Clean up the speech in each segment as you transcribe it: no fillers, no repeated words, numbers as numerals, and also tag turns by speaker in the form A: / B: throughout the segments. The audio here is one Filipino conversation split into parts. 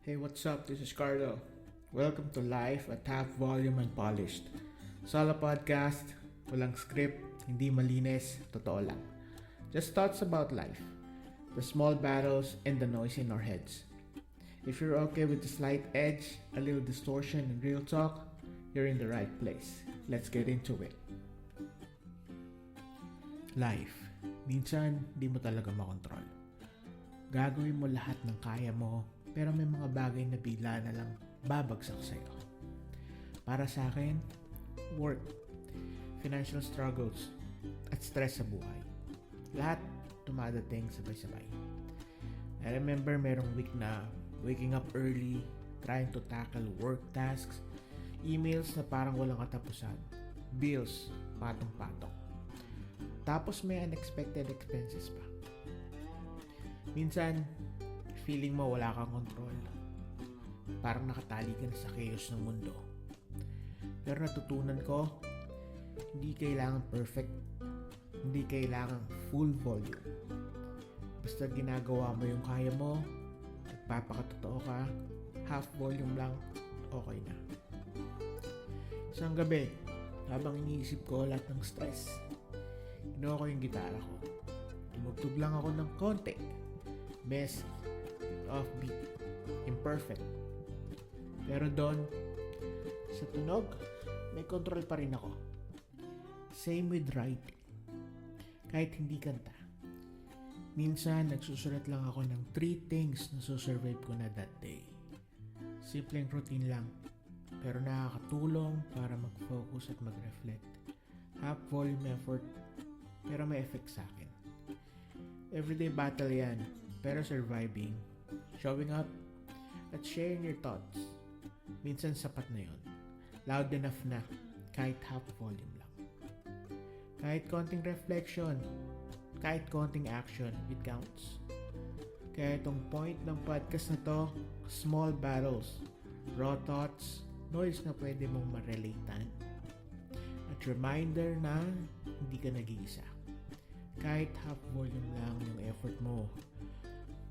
A: Hey, what's up? This is Carlo. Welcome to Life at Half Volume and Polished. Solo podcast, walang script, hindi malinis, totoo lang. Just thoughts about life, the small battles and the noise in our heads. If you're okay with the slight edge, a little distortion and real talk, you're in the right place. Let's get into it. Life. Minsan, di mo talaga makontrol. Gagawin mo lahat ng kaya mo, pero may mga bagay na bigla na lang babagsak sa'yo. Para sa akin, work, financial struggles, at stress sa buhay. Lahat dumadating sabay-sabay. I remember merong week na waking up early, trying to tackle work tasks, emails na parang walang katapusan, bills, patong-patong. Tapos may unexpected expenses pa. Minsan, feeling mo wala kang control. Parang nakatali ka na sa chaos ng mundo. Pero natutunan ko, hindi kailangan perfect. Hindi kailangan full volume. Basta ginagawa mo yung kaya mo, nagpapakatotoo ka, half volume lang, okay na. Isang gabi, habang iniisip ko lahat ng stress, kinuha ko yung gitara ko. Tumugtog lang ako ng konti. Messy, offbeat, imperfect. Pero doon, sa tunog, may control pa rin ako. Same with writing. Kahit hindi kanta. Minsan, nagsusulat lang ako ng 3 things na susurvive ko na that day. Simpleng routine lang, pero nakakatulong para mag-focus at mag-reflect. Half volume effort, pero may effect sa akin. Everyday battle yan, pero surviving, showing up, at sharing your thoughts. Minsan sapat na yon. Loud enough na, kahit half volume lang. Kahit konting reflection, kahit konting action, it counts. Kaya itong point ng podcast na to, small battles, raw thoughts, noise na pwede mong marelatean. At reminder na hindi ka nag-iisa. Kahit half volume lang yung effort mo,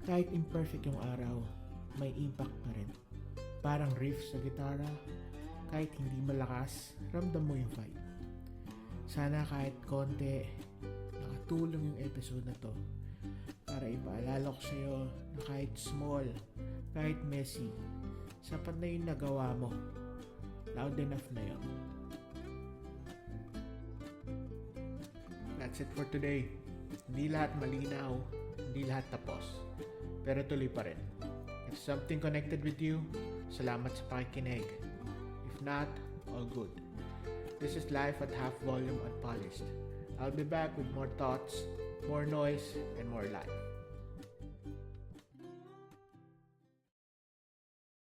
A: kahit imperfect yung araw, may impact pa rin. Parang riff sa gitara, kahit hindi malakas, ramdam mo yung vibe. Sana kahit konti, nakatulong yung episode na to para ipaalala ko sa'yo na kahit small, kahit messy, sapat na yung nagawa mo. Loud enough na yun. That's it for today. Hindi lahat malinaw, hindi lahat tapos, pero tuloy pa rin. If something connected with you, salamat sa pakikinig. If not, all good. This is Life at Half Volume Unpolished. I'll be back with more thoughts, more noise, and more life.